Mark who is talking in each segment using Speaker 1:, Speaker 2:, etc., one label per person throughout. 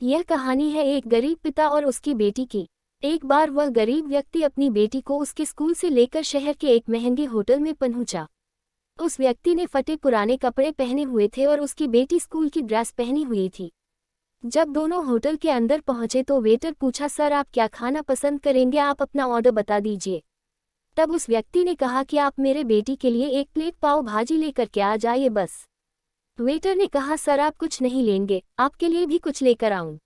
Speaker 1: यह कहानी है एक गरीब पिता और उसकी बेटी की। एक बार वह गरीब व्यक्ति अपनी बेटी को उसके स्कूल से लेकर शहर के एक महंगे होटल में पहुंचा। उस व्यक्ति ने फटे पुराने कपड़े पहने हुए थे और उसकी बेटी स्कूल की ड्रेस पहनी हुई थी। जब दोनों होटल के अंदर पहुंचे तो वेटर पूछा, सर आप क्या खाना पसंद करेंगे, आप अपना ऑर्डर बता दीजिए। तब उस व्यक्ति ने कहा कि आप मेरे बेटी के लिए एक प्लेट पाव भाजी लेकर के आ जाइए बस। वेटर ने कहा, सर आप कुछ नहीं लेंगे, आपके लिए भी कुछ लेकर आऊं।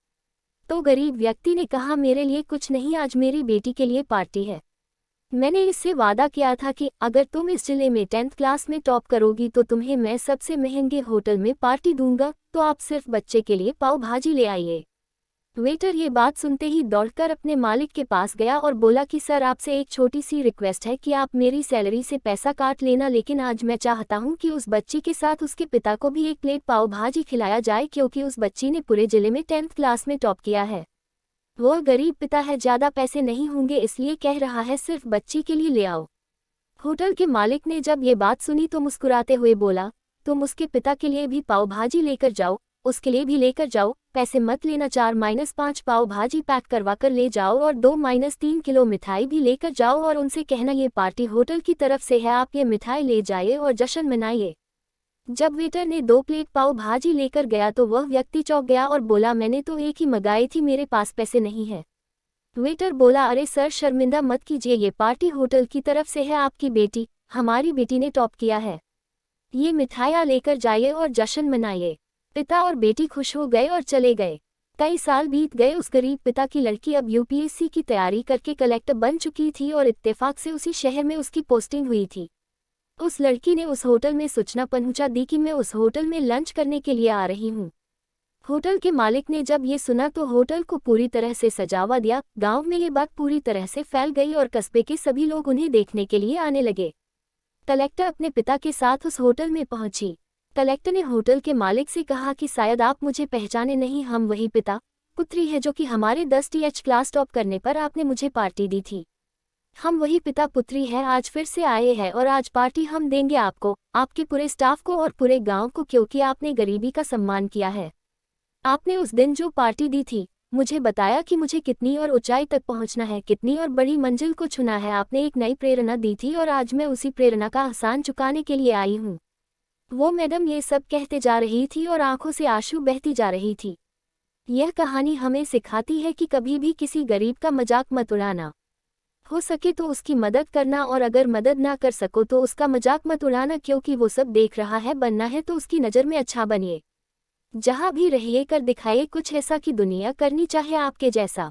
Speaker 1: तो गरीब व्यक्ति ने कहा, मेरे लिए कुछ नहीं, आज मेरी बेटी के लिए पार्टी है। मैंने इससे वादा किया था कि अगर तुम इस जिले में 10th क्लास में टॉप करोगी तो तुम्हें मैं सबसे महंगे होटल में पार्टी दूंगा, तो आप सिर्फ बच्चे के लिए पाव भाजी ले आइए। वेटर ये बात सुनते ही दौड़कर अपने मालिक के पास गया और बोला कि सर आपसे एक छोटी सी रिक्वेस्ट है कि आप मेरी सैलरी से पैसा काट लेना, लेकिन आज मैं चाहता हूं कि उस बच्ची के साथ उसके पिता को भी एक प्लेट पाव भाजी खिलाया जाए, क्योंकि उस बच्ची ने पूरे जिले में 10th क्लास में टॉप किया है। वह गरीब पिता है, ज़्यादा पैसे नहीं होंगे इसलिए कह रहा है, सिर्फ बच्ची के लिए ले आओ। होटल के मालिक ने जब ये बात सुनी तो मुस्कुराते हुए बोला, तुम उसके पिता के लिए भी पाव भाजी लेकर जाओ, उसके लिए भी लेकर जाओ, पैसे मत लेना, 4-5 पाव भाजी पैक करवा कर ले जाओ और 2-3 किलो मिठाई भी लेकर जाओ और उनसे कहना ये पार्टी होटल की तरफ से है, आप ये मिठाई ले जाइए और जश्न मनाइए। जब वेटर ने 2 प्लेट पाव भाजी लेकर गया तो वह व्यक्ति चौंक गया और बोला, मैंने तो एक ही मंगाई थी, मेरे पास पैसे नहीं है। वेटर बोला, अरे सर शर्मिंदा मत कीजिए, ये पार्टी होटल की तरफ से है, आपकी बेटी, हमारी बेटी ने टॉप किया है, ये मिठाइयाँ लेकर जाइए और जश्न मनाइए। पिता और बेटी खुश हो गए और चले गए। कई साल बीत गए। उस गरीब पिता की लड़की अब यूपीएससी की तैयारी करके कलेक्टर बन चुकी थी और इत्तेफाक से उसी शहर में उसकी पोस्टिंग हुई थी। उस लड़की ने उस होटल में सूचना पहुंचा दी कि मैं उस होटल में लंच करने के लिए आ रही हूं। होटल के मालिक ने जब ये सुना तो होटल को पूरी तरह से सजावा दिया। गांव में ये बात पूरी तरह से फैल गई और कस्बे के सभी लोग उन्हें देखने के लिए आने लगे। कलेक्टर अपने पिता के साथ उस होटल में पहुंची। कलेक्टर ने होटल के मालिक से कहा कि शायद आप मुझे पहचाने नहीं, हम वही पिता पुत्री है जो कि हमारे 10th क्लास टॉप करने पर आपने मुझे पार्टी दी थी। हम वही पिता पुत्री हैं, आज फिर से आए हैं और आज पार्टी हम देंगे आपको, आपके पूरे स्टाफ को और पूरे गांव को, क्योंकि आपने गरीबी का सम्मान किया है। आपने उस दिन जो पार्टी दी थी, मुझे बताया कि मुझे कितनी और ऊंचाई तक पहुंचना है, कितनी और बड़ी मंजिल को छूना है। आपने एक नई प्रेरणा दी थी और आज मैं उसी प्रेरणा का एहसान चुकाने के लिए आई हूँ। वो मैडम ये सब कहते जा रही थी और आंखों से आंसू बहती जा रही थी। यह कहानी हमें सिखाती है कि कभी भी किसी गरीब का मजाक मत उड़ाना। हो सके तो उसकी मदद करना और अगर मदद ना कर सको तो उसका मजाक मत उड़ाना, क्योंकि वो सब देख रहा है। बनना है तो उसकी नज़र में अच्छा बनिए। जहाँ भी रहिए कर दिखाइए कुछ ऐसा कि दुनिया करनी चाहे आपके जैसा।